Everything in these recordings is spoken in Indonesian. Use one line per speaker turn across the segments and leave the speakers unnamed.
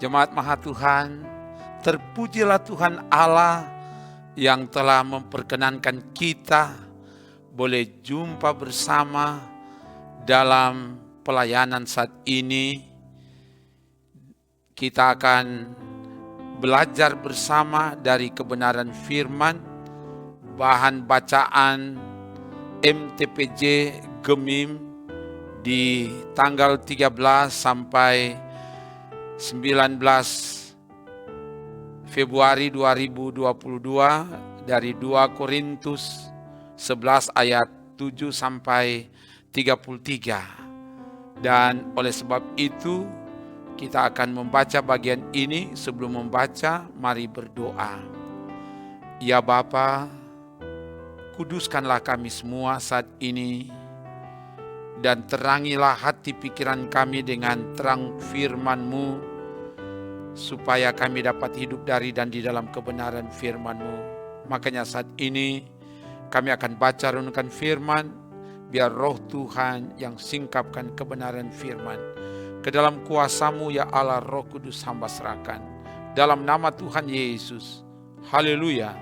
Jemaat Maha Tuhan, terpujilah Tuhan Allah yang telah memperkenankan kita boleh jumpa bersama dalam pelayanan saat ini. Kita akan belajar bersama dari kebenaran firman, bahan bacaan MTPJ Gemim di tanggal 13 sampai 19 Februari 2022 dari 2 Korintus 11 ayat 7 sampai 33. Dan oleh sebab itu kita akan membaca bagian ini. Sebelum membaca, mari berdoa. Ya Bapa, kuduskanlah kami semua saat ini, dan terangilah hati pikiran kami dengan terang firman-Mu, supaya kami dapat hidup dari dan di dalam kebenaran firman-Mu. Makanya saat ini kami akan baca renungkan firman, biar roh Tuhan yang singkapkan kebenaran firman. Ke dalam kuasa-Mu ya Allah, Roh Kudus hamba serahkan. Dalam nama Tuhan Yesus. Haleluya.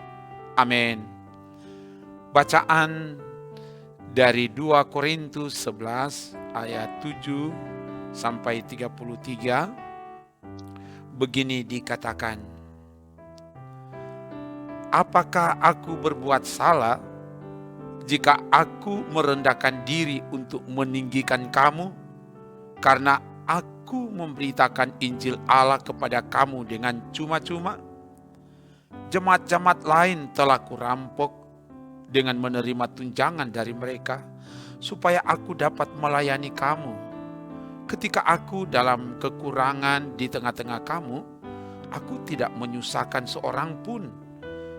Amin. Bacaan dari 2 Korintus 11 ayat 7 sampai 33. Begini dikatakan, apakah aku berbuat salah jika aku merendahkan diri untuk meninggikan kamu, karena aku memberitakan Injil Allah kepada kamu dengan cuma-cuma? Jemaat-jemaat lain telah kurampok dengan menerima tunjangan dari mereka, supaya aku dapat melayani kamu. Ketika aku dalam kekurangan di tengah-tengah kamu, aku tidak menyusahkan seorang pun,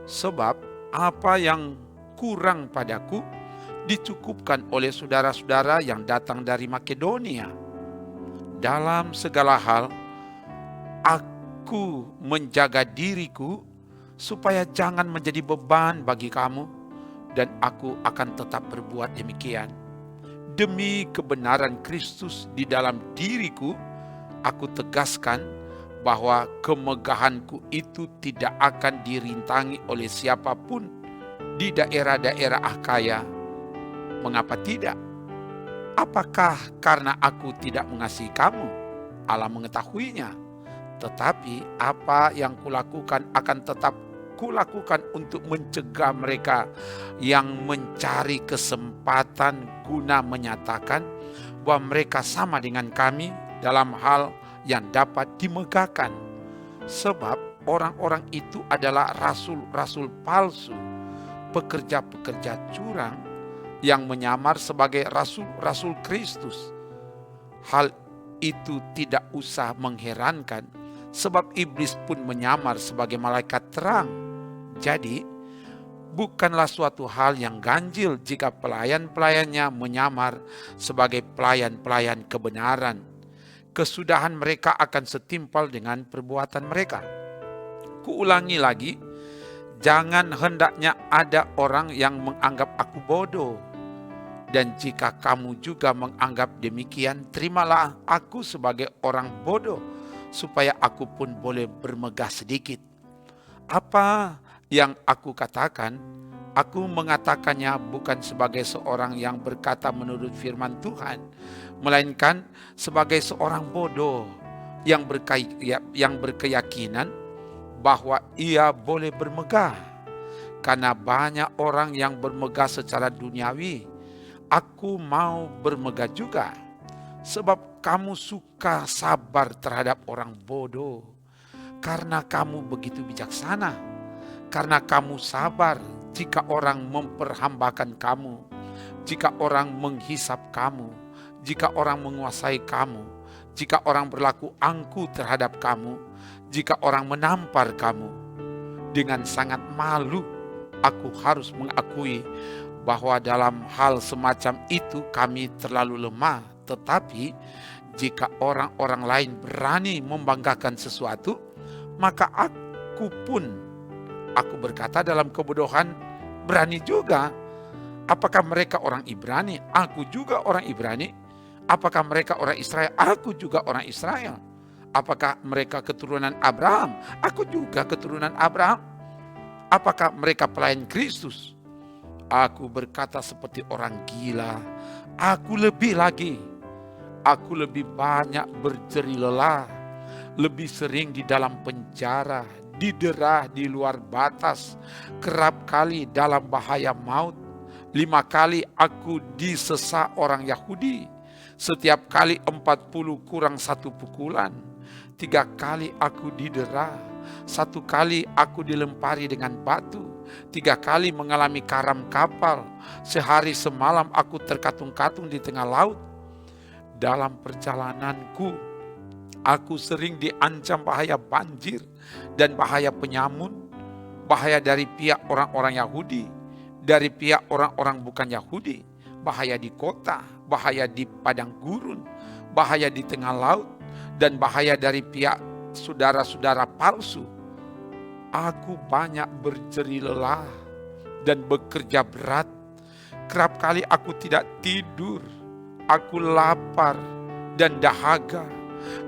sebab apa yang kurang padaku dicukupkan oleh saudara-saudara yang datang dari Makedonia. Dalam segala hal, aku menjaga diriku supaya jangan menjadi beban bagi kamu, dan aku akan tetap berbuat demikian. Demi kebenaran Kristus di dalam diriku, aku tegaskan bahwa kemegahanku itu tidak akan dirintangi oleh siapapun di daerah-daerah Akhaya. Mengapa tidak? Apakah karena aku tidak mengasihi kamu? Allah mengetahuinya. Tetapi apa yang kulakukan akan tetap kulakukan untuk mencegah mereka yang mencari kesempatan guna menyatakan bahwa mereka sama dengan kami dalam hal yang dapat dimegahkan. Sebab orang-orang itu adalah rasul-rasul palsu, pekerja-pekerja curang yang menyamar sebagai rasul-rasul Kristus. Hal itu tidak usah mengherankan, sebab iblis pun menyamar sebagai malaikat terang. Jadi, bukanlah suatu hal yang ganjil jika pelayan-pelayannya menyamar sebagai pelayan-pelayan kebenaran. Kesudahan mereka akan setimpal dengan perbuatan mereka. Kuulangi lagi, jangan hendaknya ada orang yang menganggap aku bodoh. Dan jika kamu juga menganggap demikian, terimalah aku sebagai orang bodoh, supaya aku pun boleh bermegah sedikit. Apa yang aku katakan, aku mengatakannya bukan sebagai seorang yang berkata menurut firman Tuhan, melainkan sebagai seorang bodoh yang berkeyakinan bahwa ia boleh bermegah. Karena banyak orang yang bermegah secara duniawi, aku mau bermegah juga. Sebab kamu suka sabar terhadap orang bodoh, karena kamu begitu bijaksana. Karena kamu sabar jika orang memperhambakan kamu, jika orang menghisap kamu, jika orang menguasai kamu, jika orang berlaku angkuh terhadap kamu, jika orang menampar kamu. Dengan sangat malu, aku harus mengakui bahwa dalam hal semacam itu kami terlalu lemah. Tetapi jika orang-orang lain berani membanggakan sesuatu, maka aku berkata dalam kebodohan, berani juga. Apakah mereka orang Ibrani? Aku juga orang Ibrani. Apakah mereka orang Israel? Aku juga orang Israel. Apakah mereka keturunan Abraham? Aku juga keturunan Abraham. Apakah mereka pelayan Kristus? Aku berkata seperti orang gila. Aku lebih lagi. Aku lebih banyak berjeri lelah, lebih sering di dalam penjara, didera di luar batas, kerap kali dalam bahaya maut. 5 kali aku disesa orang Yahudi, setiap kali 40 kurang 1 pukulan. 3 kali aku didera, 1 kali aku dilempari dengan batu, 3 kali mengalami karam kapal, sehari semalam aku terkatung-katung di tengah laut. Dalam perjalananku, aku sering diancam bahaya banjir dan bahaya penyamun, bahaya dari pihak orang-orang Yahudi, dari pihak orang-orang bukan Yahudi, bahaya di kota, bahaya di padang gurun, bahaya di tengah laut, dan bahaya dari pihak saudara-saudara palsu. Aku banyak berjeri lelah dan bekerja berat. Kerap kali aku tidak tidur. Aku lapar dan dahaga.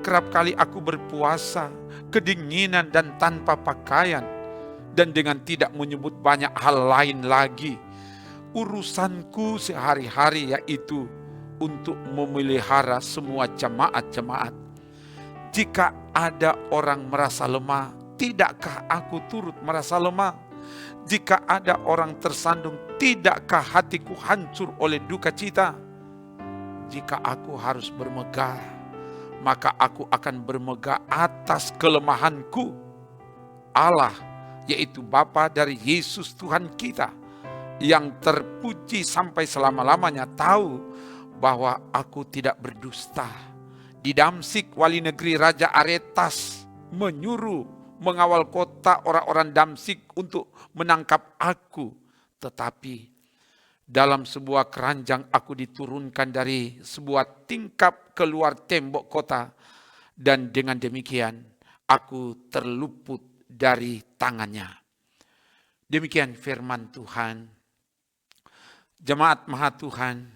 Kerap kali aku berpuasa, kedinginan dan tanpa pakaian. Dan dengan tidak menyebut banyak hal lain lagi. Urusanku sehari-hari yaitu untuk memelihara semua jemaat-jemaat. Jika ada orang merasa lemah, tidakkah aku turut merasa lemah? Jika ada orang tersandung, tidakkah hatiku hancur oleh duka cita? Jika aku harus bermegah, maka aku akan bermegah atas kelemahanku. Allah, yaitu Bapa dari Yesus Tuhan kita, yang terpuji sampai selama-lamanya, tahu bahwa aku tidak berdusta. Di Damsik, wali negeri Raja Aretas menyuruh mengawal kota orang-orang Damsik untuk menangkap aku. Tetapi dalam sebuah keranjang aku diturunkan dari sebuah tingkap keluar tembok kota, dan dengan demikian aku terluput dari tangannya. Demikian firman Tuhan. Jemaat Maha Tuhan,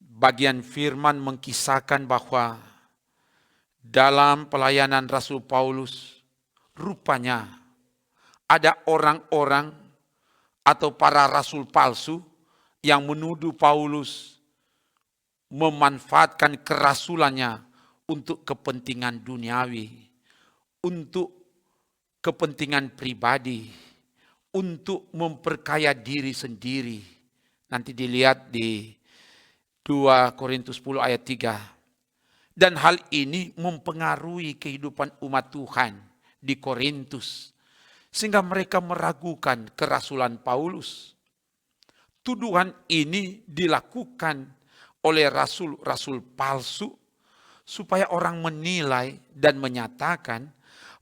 bagian firman mengkisahkan bahwa dalam pelayanan Rasul Paulus, rupanya ada orang-orang atau para rasul palsu yang menuduh Paulus memanfaatkan kerasulannya untuk kepentingan duniawi, untuk kepentingan pribadi, untuk memperkaya diri sendiri. Nanti dilihat di 2 Korintus 10 ayat 3. Dan hal ini mempengaruhi kehidupan umat Tuhan di Korintus, sehingga mereka meragukan kerasulan Paulus. Tuduhan ini dilakukan oleh rasul-rasul palsu supaya orang menilai dan menyatakan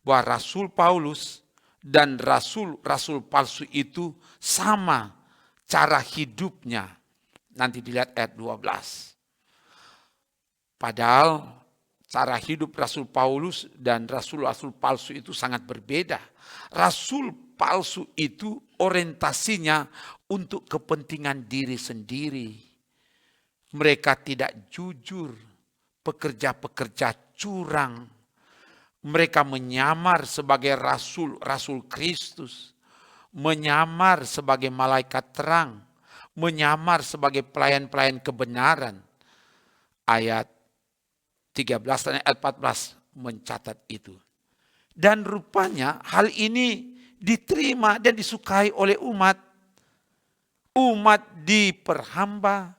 bahwa Rasul Paulus dan rasul-rasul palsu itu sama cara hidupnya. Nanti dilihat ayat 12. Padahal cara hidup Rasul Paulus dan rasul-rasul palsu itu sangat berbeda. Rasul palsu itu orientasinya untuk kepentingan diri sendiri. Mereka tidak jujur, pekerja-pekerja curang. Mereka menyamar sebagai rasul-rasul Kristus, menyamar sebagai malaikat terang, menyamar sebagai pelayan-pelayan kebenaran. Ayat 13 dan ayat 14 mencatat itu. Dan rupanya hal ini diterima dan disukai oleh umat. Umat diperhamba,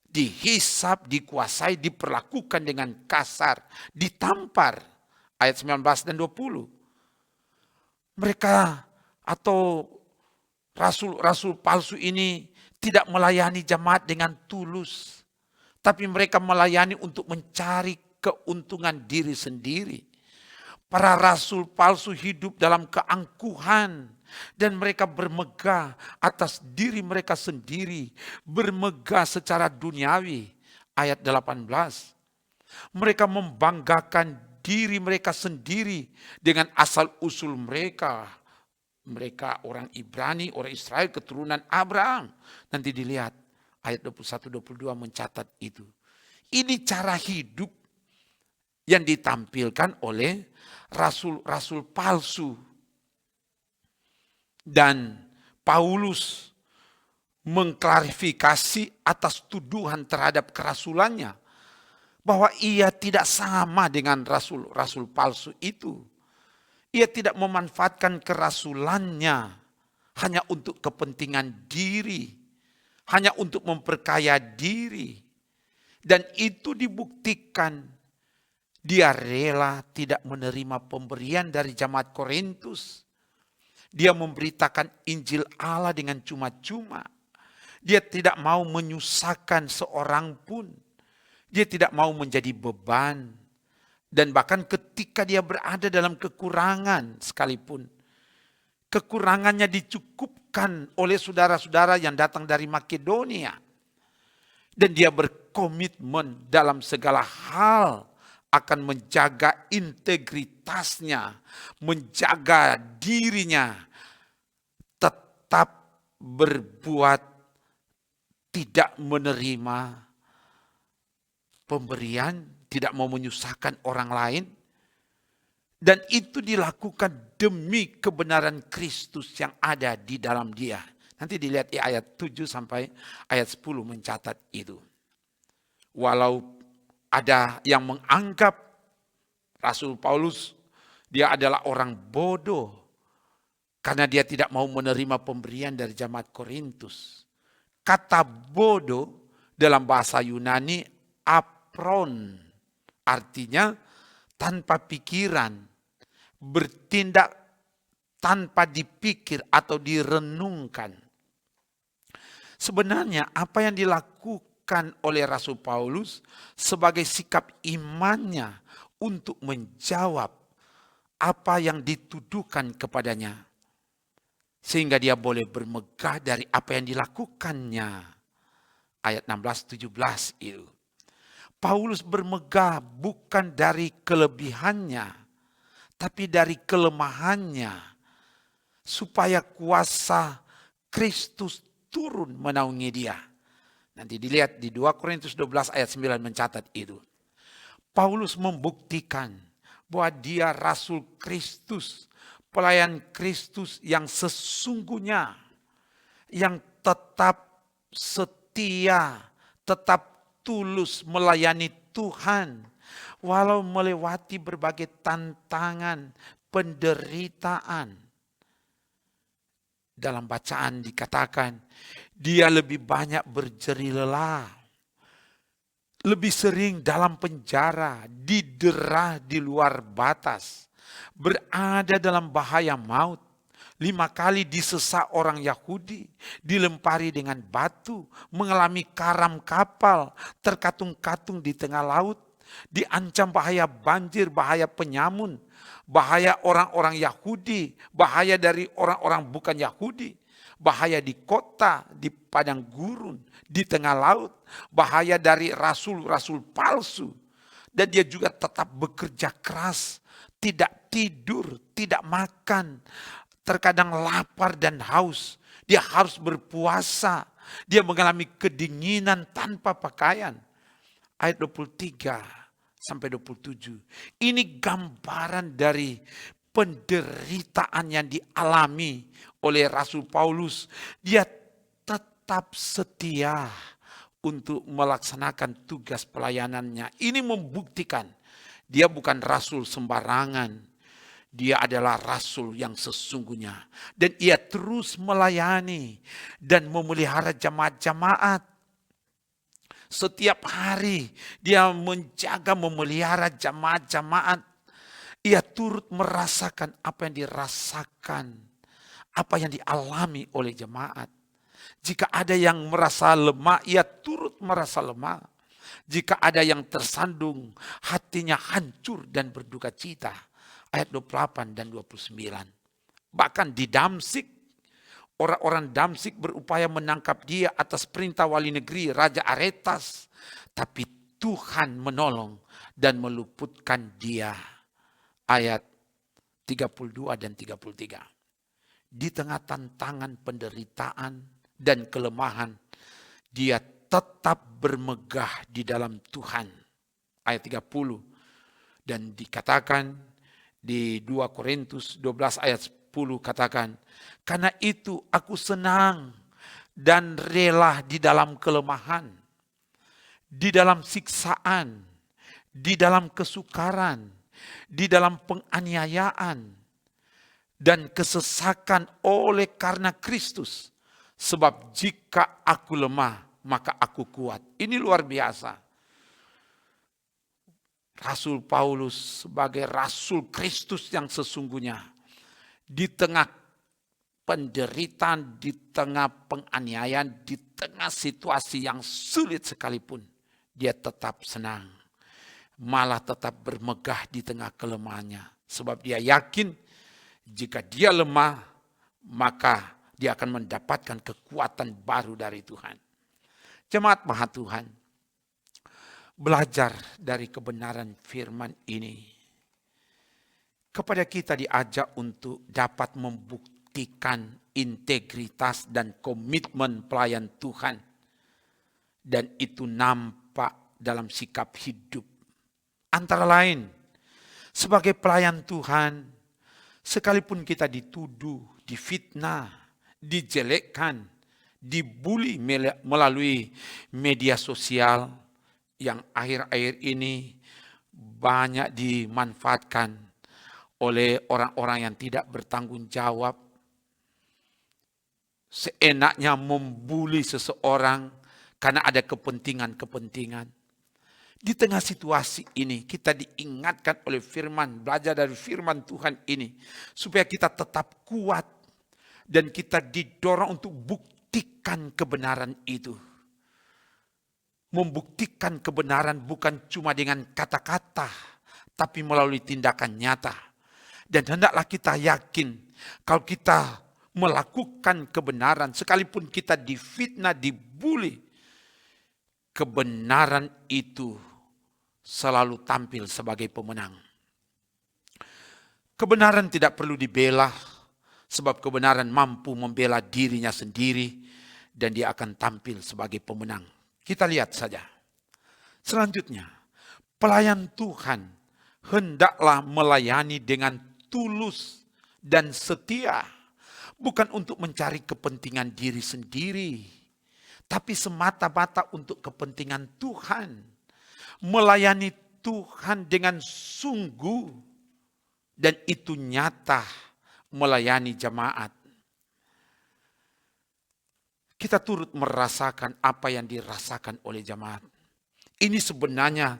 dihisap, dikuasai, diperlakukan dengan kasar, ditampar. Ayat 19 dan 20. Mereka atau rasul-rasul palsu ini tidak melayani jemaat dengan tulus, tapi mereka melayani untuk mencari keuntungan diri sendiri. Para rasul palsu hidup dalam keangkuhan dan mereka bermegah atas diri mereka sendiri, bermegah secara duniawi. Ayat 18. Mereka membanggakan diri mereka sendiri dengan asal-usul mereka. Mereka orang Ibrani, orang Israel, keturunan Abraham. Nanti dilihat ayat 21-22 mencatat itu. Ini cara hidup yang ditampilkan oleh rasul-rasul palsu. Dan Paulus mengklarifikasi atas tuduhan terhadap kerasulannya, bahwa ia tidak sama dengan rasul-rasul palsu itu. Ia tidak memanfaatkan kerasulannya hanya untuk kepentingan diri, hanya untuk memperkaya diri. Dan itu dibuktikan dia rela tidak menerima pemberian dari jemaat Korintus. Dia memberitakan Injil Allah dengan cuma-cuma. Dia tidak mau menyusahkan seorang pun. Dia tidak mau menjadi beban. Dan bahkan ketika dia berada dalam kekurangan sekalipun, kekurangannya dicukupkan oleh saudara-saudara yang datang dari Makedonia. Dan dia berkomitmen dalam segala hal akan menjaga integritasnya, menjaga dirinya, tetap berbuat tidak menerima pemberian, tidak mau menyusahkan orang lain. Dan itu dilakukan demi kebenaran Kristus yang ada di dalam dia. Nanti dilihat ayat 7 sampai ayat 10 mencatat itu. Walau ada yang menganggap Rasul Paulus dia adalah orang bodoh karena dia tidak mau menerima pemberian dari jemaat Korintus. Kata bodoh dalam bahasa Yunani apron, artinya tanpa pikiran, bertindak tanpa dipikir atau direnungkan. Sebenarnya apa yang dilakukan oleh Rasul Paulus sebagai sikap imannya untuk menjawab apa yang dituduhkan kepadanya, sehingga dia boleh bermegah dari apa yang dilakukannya. Ayat 16-17 itu. Paulus bermegah bukan dari kelebihannya, tapi dari kelemahannya, supaya kuasa Kristus turun menaungi dia. Nanti dilihat di 2 Korintus 12 ayat 9 mencatat itu. Paulus membuktikan bahwa dia Rasul Kristus, pelayan Kristus yang sesungguhnya, yang tetap setia, tetap tulus melayani Tuhan, walau melewati berbagai tantangan, penderitaan. Dalam bacaan dikatakan, dia lebih banyak berjerih lelah, lebih sering dalam penjara, didera di luar batas, berada dalam bahaya maut, 5 kali disesak orang Yahudi, dilempari dengan batu, mengalami karam kapal, terkatung-katung di tengah laut, diancam bahaya banjir, bahaya penyamun, bahaya orang-orang Yahudi, bahaya dari orang-orang bukan Yahudi, bahaya di kota, di padang gurun, di tengah laut, bahaya dari rasul-rasul palsu. Dan dia juga tetap bekerja keras, tidak tidur, tidak makan, terkadang lapar dan haus. Dia harus berpuasa, dia mengalami kedinginan tanpa pakaian. Ayat 23 sampai 27. Ini gambaran dari penderitaan yang dialami oleh Rasul Paulus. Dia tetap setia untuk melaksanakan tugas pelayanannya. Ini membuktikan dia bukan rasul sembarangan. Dia adalah rasul yang sesungguhnya. Dan ia terus melayani dan memelihara jemaat-jemaat. Setiap hari dia menjaga memelihara jemaat-jemaat. Ia turut merasakan apa yang dirasakan, apa yang dialami oleh jemaat. Jika ada yang merasa lemah, ia turut merasa lemah. Jika ada yang tersandung, hatinya hancur dan berduka cita. Ayat 28 dan 29. Bahkan di Damsik, orang-orang Damsik berupaya menangkap dia atas perintah wali negeri Raja Aretas. Tapi Tuhan menolong dan meluputkan dia. Ayat 32 dan 33. Di tengah tantangan penderitaan dan kelemahan, dia tetap bermegah di dalam Tuhan. Ayat 30. Dan dikatakan di 2 Korintus 12 ayat 10 katakan, karena itu aku senang dan rela di dalam kelemahan, di dalam siksaan, di dalam kesukaran, di dalam penganiayaan, dan kesesakan oleh karena Kristus. Sebab jika aku lemah, maka aku kuat. Ini luar biasa. Rasul Paulus sebagai Rasul Kristus yang sesungguhnya, di tengah penderitaan, di tengah penganiayaan, di tengah situasi yang sulit sekalipun, dia tetap senang. Malah tetap bermegah di tengah kelemahannya. Sebab dia yakin jika dia lemah, maka dia akan mendapatkan kekuatan baru dari Tuhan. Jemaat Maha Tuhan, belajar dari kebenaran firman ini. Kepada kita diajak untuk dapat membuktikan integritas dan komitmen pelayan Tuhan. Dan itu nampak dalam sikap hidup. Antara lain, sebagai pelayan Tuhan, sekalipun kita dituduh, difitnah, dijelekkan, dibully melalui media sosial yang akhir-akhir ini banyak dimanfaatkan oleh orang-orang yang tidak bertanggung jawab, seenaknya membuli seseorang karena ada kepentingan-kepentingan. Di tengah situasi ini kita diingatkan oleh firman, belajar dari firman Tuhan ini, supaya kita tetap kuat dan kita didorong untuk buktikan kebenaran itu. Membuktikan kebenaran bukan cuma dengan kata-kata, tapi melalui tindakan nyata. Dan hendaklah kita yakin kalau kita melakukan kebenaran, sekalipun kita difitnah, dibully, kebenaran itu selalu tampil sebagai pemenang. Kebenaran tidak perlu dibela, sebab kebenaran mampu membela dirinya sendiri dan dia akan tampil sebagai pemenang. Kita lihat saja. Selanjutnya, pelayan Tuhan hendaklah melayani dengan tulus dan setia, bukan untuk mencari kepentingan diri sendiri, tapi semata-mata untuk kepentingan Tuhan. Melayani Tuhan dengan sungguh, dan itu nyata melayani jemaat. Kita turut merasakan apa yang dirasakan oleh jemaat. Ini sebenarnya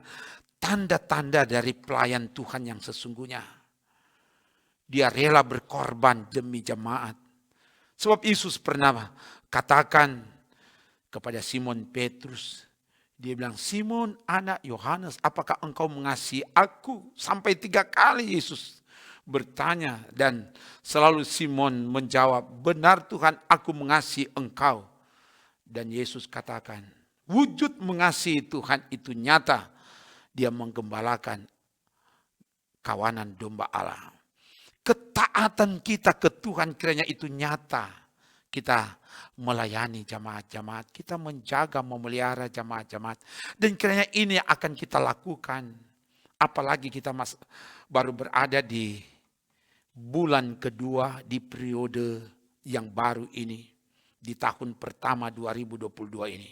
tanda-tanda dari pelayan Tuhan yang sesungguhnya. Dia rela berkorban demi jemaat. Sebab Yesus pernah katakan kepada Simon Petrus, dia bilang, Simon anak Yohanes, apakah engkau mengasihi aku? Sampai 3 kali Yesus bertanya, dan selalu Simon menjawab, benar Tuhan, aku mengasihi engkau. Dan Yesus katakan, wujud mengasihi Tuhan itu nyata. Dia menggembalakan kawanan domba Allah. Ketaatan kita ke Tuhan kiranya itu nyata. Kita melayani jemaat-jemaat, kita menjaga, memelihara jemaat-jemaat. Dan kiranya ini akan kita lakukan. Apalagi kita baru berada di bulan kedua di periode yang baru ini. Di tahun pertama 2022 ini.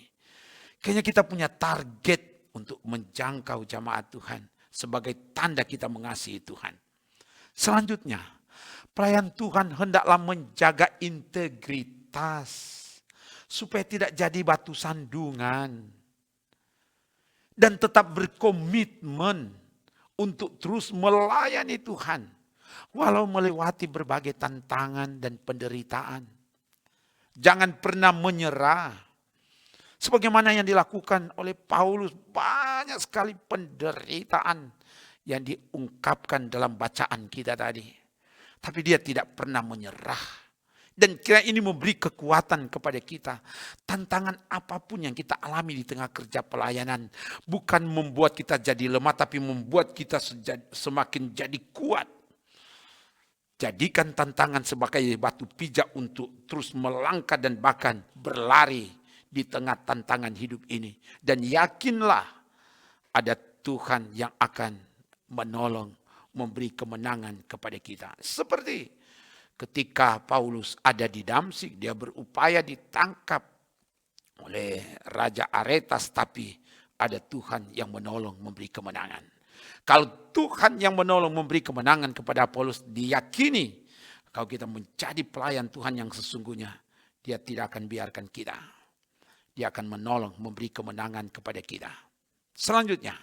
Kayaknya kita punya target untuk menjangkau jemaat Tuhan. Sebagai tanda kita mengasihi Tuhan. Selanjutnya, pelayan Tuhan hendaklah menjaga integritas supaya tidak jadi batu sandungan dan tetap berkomitmen untuk terus melayani Tuhan walau melewati berbagai tantangan dan penderitaan. Jangan pernah menyerah. Sebagaimana yang dilakukan oleh Paulus, banyak sekali penderitaan yang diungkapkan dalam bacaan kita tadi. Tapi dia tidak pernah menyerah. Dan kira ini memberi kekuatan kepada kita. Tantangan apapun yang kita alami di tengah kerja pelayanan. Bukan membuat kita jadi lemah, tapi membuat kita semakin jadi kuat. Jadikan tantangan sebagai batu pijak untuk terus melangkah dan bahkan berlari di tengah tantangan hidup ini. Dan yakinlah ada Tuhan yang akan menolong, memberi kemenangan kepada kita. Seperti ketika Paulus ada di Damsyik, dia berupaya ditangkap oleh Raja Aretas, tapi ada Tuhan yang menolong, memberi kemenangan. Kalau Tuhan yang menolong, memberi kemenangan kepada Paulus, diyakini kalau kita menjadi pelayan Tuhan yang sesungguhnya, Dia tidak akan biarkan kita. Dia akan menolong, memberi kemenangan kepada kita. Selanjutnya,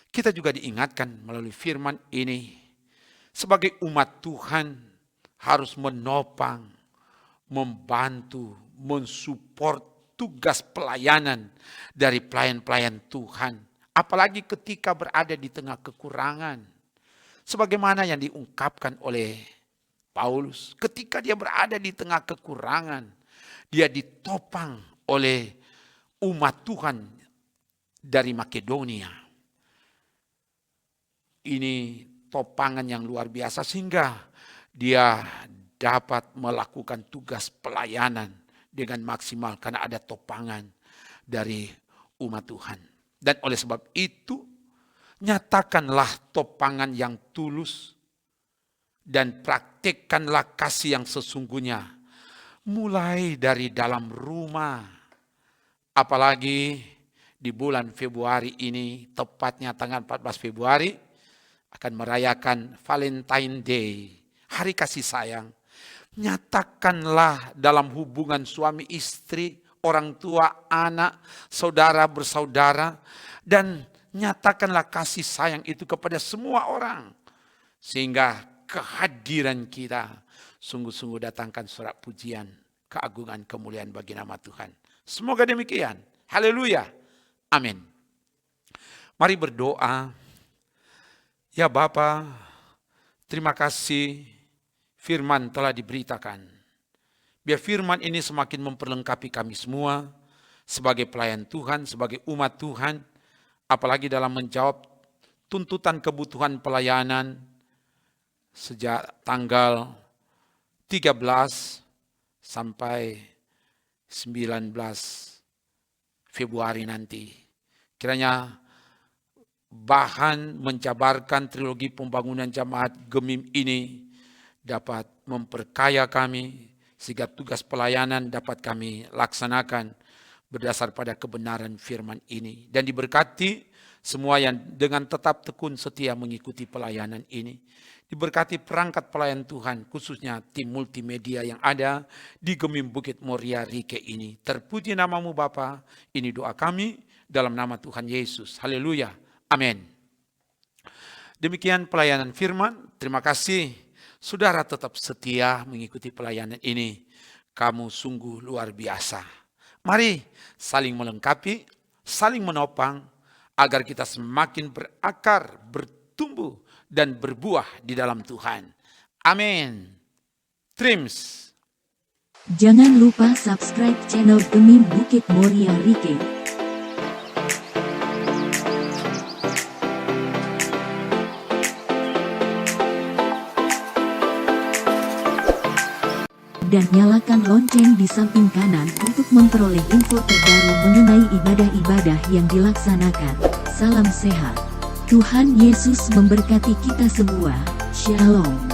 kita juga diingatkan melalui firman ini, sebagai umat Tuhan harus menopang, membantu, mensupport tugas pelayanan dari pelayan-pelayan Tuhan. Apalagi ketika berada di tengah kekurangan. Sebagaimana yang diungkapkan oleh Paulus. Ketika dia berada di tengah kekurangan, dia ditopang oleh umat Tuhan dari Makedonia. Ini topangan yang luar biasa sehingga dia dapat melakukan tugas pelayanan dengan maksimal karena ada topangan dari umat Tuhan. Dan oleh sebab itu, nyatakanlah topangan yang tulus dan praktikkanlah kasih yang sesungguhnya. Mulai dari dalam rumah. Apalagi di bulan Februari ini, tepatnya tanggal 14 Februari, akan merayakan Valentine Day, hari kasih sayang. Nyatakanlah dalam hubungan suami istri, orang tua, anak, saudara bersaudara, dan nyatakanlah kasih sayang itu kepada semua orang. Sehingga kehadiran kita sungguh-sungguh datangkan surat pujian, keagungan, kemuliaan bagi nama Tuhan. Semoga demikian. Haleluya. Amin. Mari berdoa. Ya Bapa, terima kasih firman telah diberitakan. Biar firman ini semakin memperlengkapi kami semua sebagai pelayan Tuhan, sebagai umat Tuhan, apalagi dalam menjawab tuntutan kebutuhan pelayanan sejak tanggal 13 sampai 19 Februari nanti. Kiranya bahan menjabarkan trilogi pembangunan jemaat Gemim ini dapat memperkaya kami, sehingga tugas pelayanan dapat kami laksanakan berdasar pada kebenaran firman ini. Dan diberkati semua yang dengan tetap tekun setia mengikuti pelayanan ini. Diberkati perangkat pelayan Tuhan, khususnya tim multimedia yang ada di Gemim Bukit Moria Rike ini. Terpuji namamu Bapa, ini doa kami dalam nama Tuhan Yesus. Haleluya. Amin. Demikian pelayanan firman. Terima kasih. Saudara tetap setia mengikuti pelayanan ini. Kamu sungguh luar biasa. Mari saling melengkapi, saling menopang, agar kita semakin berakar, bertumbuh, dan berbuah di dalam Tuhan. Amin. Trims.
Jangan lupa subscribe channel Gemim Bukit Moria Rike. Dan nyalakan lonceng di samping kanan untuk memperoleh info terbaru mengenai ibadah-ibadah yang dilaksanakan. Salam sehat. Tuhan Yesus memberkati kita semua. Shalom.